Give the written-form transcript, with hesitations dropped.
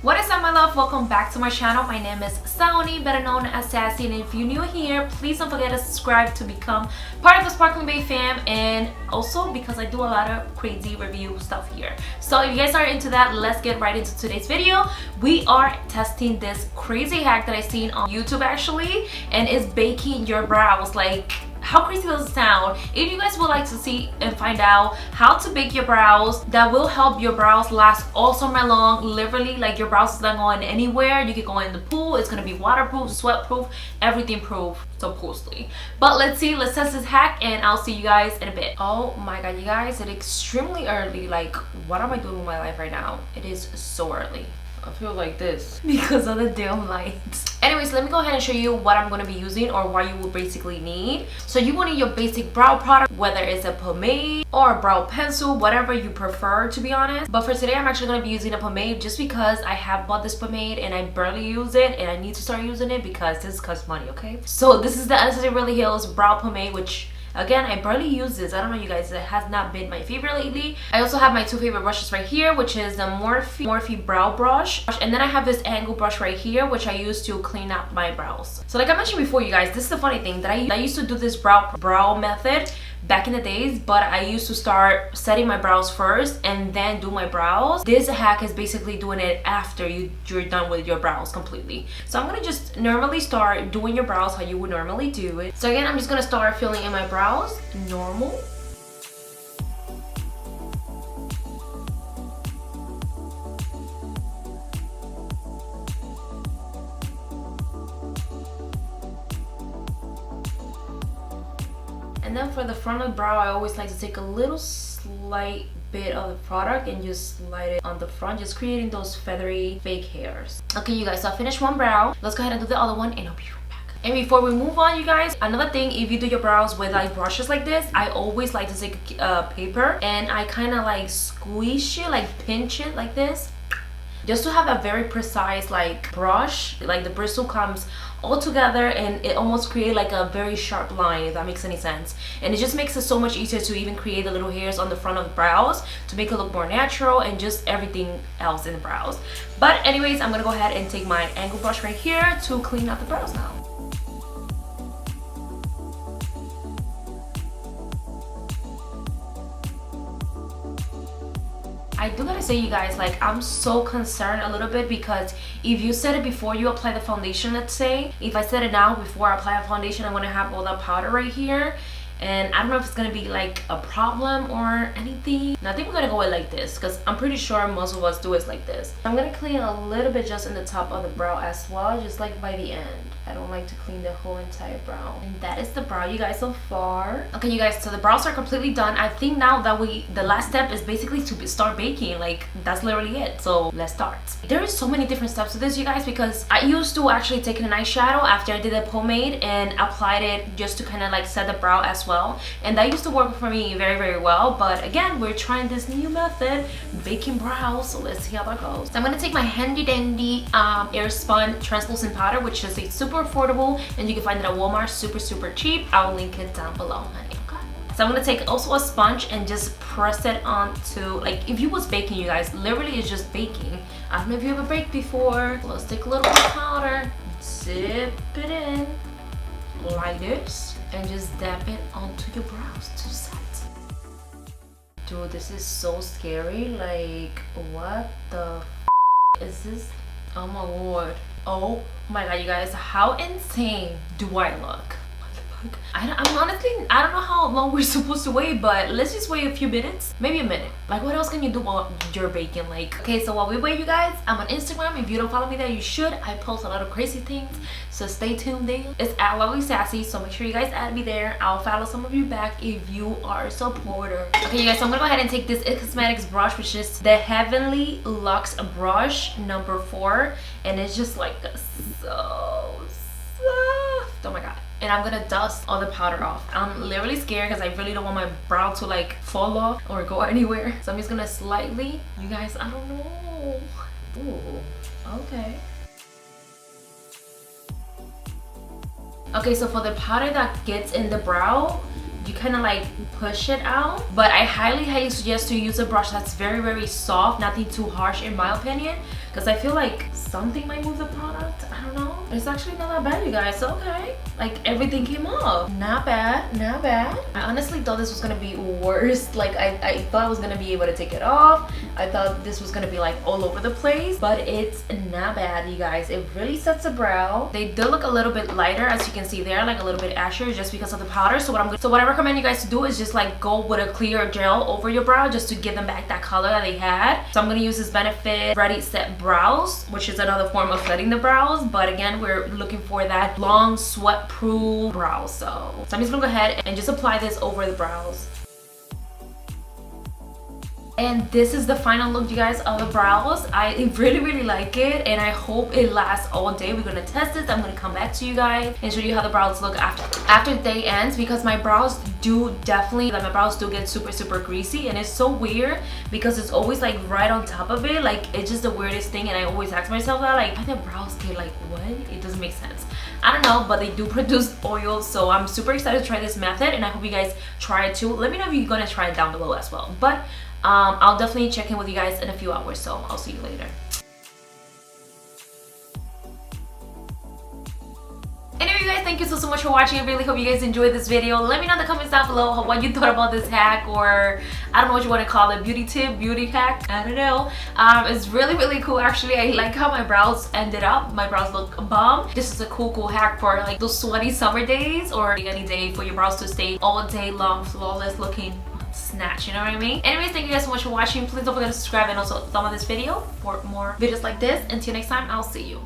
What is up, my love? Welcome back to my channel. My name is Sahony, better known as Sassy, and if you're new here, please don't forget to subscribe to become part of the Sparkling Babe fam, and also because I do a lot of crazy review stuff here. So if you guys are into that, let's get right into today's video. We are testing this crazy hack that I seen on YouTube actually, and it's baking your brows. Like, how crazy does it sound? If you guys would like to see and find out how to bake your brows that will help your brows last all summer long, literally, like your brows is not going anywhere. You can go in the pool, it's gonna be waterproof, sweat proof, everything proof, supposedly. But let's test this hack, and I'll see you guys in a bit. Oh my god, you guys, it's extremely early. Like, what am I doing with my life right now? It is so early. I feel like this because of the damn lights. Anyways, let me go ahead and show you what I'm going to be using, or what you will basically need. So you will need your basic brow product, whether it's a pomade or a brow pencil, whatever you prefer, to be honest. But for today, I'm actually going to be using a pomade just because I have bought this pomade and I barely use it, and I need to start using it because this costs money, okay? So this is the Anastasia Beverly Hills brow pomade, which again, I barely use this. I don't know, you guys, it has not been my favorite lately. I also have my two favorite brushes right here, which is the Morphe brow brush, and then I have this angle brush right here, which I use to clean up my brows. So like I mentioned before, you guys, this is the funny thing that I used to do this brow method back in the days, but I used to start setting my brows first and then do my brows. This hack is basically doing it after you're done with your brows completely. So I'm gonna just normally start doing your brows how you would normally do it. So again, I'm just gonna start filling in my brows normal. And then for the front of the brow, I always like to take a little slight bit of the product and just slide it on the front, just creating those feathery fake hairs. Okay, you guys, so I finished one brow. Let's go ahead and do the other one, and I'll be right back. And before we move on, you guys, another thing, if you do your brows with like brushes like this, I always like to take paper and I kind of like squish it, like pinch it like this, just to have a very precise like brush. Like the bristle comes all together and it almost create like a very sharp line, if that makes any sense. And it just makes it so much easier to even create the little hairs on the front of the brows to make it look more natural, and just everything else in the brows. But anyways, I'm gonna go ahead and take my angle brush right here to clean out the brows now. I do gotta say, you guys, like, I'm so concerned a little bit because if you set it before you apply the foundation, let's say, if I set it now before I apply a foundation, I'm gonna have all that powder right here, and I don't know if it's gonna be like a problem or anything. And I think we're gonna go with like this because I'm pretty sure most of us do it like this. I'm gonna clean a little bit just in the top of the brow as well, just like by the end. I don't like to clean the whole entire brow. And that is the brow, you guys, so far. Okay, you guys, so the brows are completely done. I think now that the last step is basically to start baking. Like, that's literally it. So let's start. There is so many different steps to this, you guys, because I used to actually take an eyeshadow after I did the pomade and applied it just to kind of like set the brow as well. And that used to work for me very, very well. But again, we're trying this new method, baking brows. So let's see how that goes. So I'm gonna take my handy dandy Airspun translucent powder, which is a super affordable, and you can find it at Walmart, super cheap. I'll link it down below, honey. Okay, so I'm gonna take also a sponge and just press it onto, like, if you was baking, you guys, literally it's just baking. I don't know if you ever baked before. Let's take a little bit of powder, dip it in like this, and just dab it onto your brows to set. Dude, this is so scary. Like, what the is this? Oh my lord. Oh my god, you guys, how insane do I look? What the fuck? I'm honestly, I don't know how long we're supposed to wait, but let's just wait a few minutes, maybe a minute. Like, what else can you do while you're baking? Like, okay, so while we wait, you guys, I'm on Instagram. If you don't follow me there, you should. I post a lot of crazy things, so stay tuned there. It's at Lovely Sassy, so make sure you guys add me there. I'll follow some of you back if you are a supporter. Okay, you guys, so I'm gonna go ahead and take this It Cosmetics brush, which is the Heavenly Luxe brush number 4, and it's just like so soft. Oh my god. And I'm gonna dust all the powder off. I'm literally scared because I really don't want my brow to like fall off or go anywhere. So I'm just gonna slightly, you guys, I don't know. Ooh, okay. Okay, so for the powder that gets in the brow, you kind of like push it out, but I highly suggest to use a brush that's very soft, nothing too harsh in my opinion, because I feel like something might move the product. I don't know. It's actually not that bad, you guys. Okay, like everything came off. Not bad, not bad. I honestly thought this was gonna be worse. Like I thought I was gonna be able to take it off. I thought this was gonna be like all over the place, but it's not bad, you guys. It really sets the brow. They do look a little bit lighter, as you can see there, like a little bit ashier, just because of the powder. So what I recommend you guys to do is just like go with a clear gel over your brow, just to give them back that color that they had. So I'm gonna use this Benefit Ready Set Brows, which is another form of setting the brows, but again, we're looking for that long sweat proof brow. So I'm just gonna go ahead and just apply this over the brows. And this is the final look, you guys, of the brows. I really like it, and I hope it lasts all day. We're gonna test this. I'm gonna come back to you guys and show you how the brows look after the day ends, because my brows do definitely, like, my brows do get super greasy, and it's so weird because it's always like right on top of it. Like, it's just the weirdest thing, and I always ask myself that, like, why the brows get like what? It doesn't make sense. I don't know, but they do produce oil, so I'm super excited to try this method, and I hope you guys try it too. Let me know if you're gonna try it down below as well. But I'll definitely check in with you guys in a few hours, so I'll see you later. Anyway, you guys, thank you so much for watching. I really hope you guys enjoyed this video. Let me know in the comments down below what you thought about this hack, or I don't know what you want to call it, beauty tip, beauty hack, I don't know. It's really cool actually. I like how my brows ended up. My brows look bomb. This is a cool hack for like those sweaty summer days, or any day for your brows to stay all day long flawless looking. Snatch, you know what I mean? Anyways, thank you guys so much for watching. Please don't forget to subscribe and also thumb on this video for more videos like this. Until next time, I'll see you.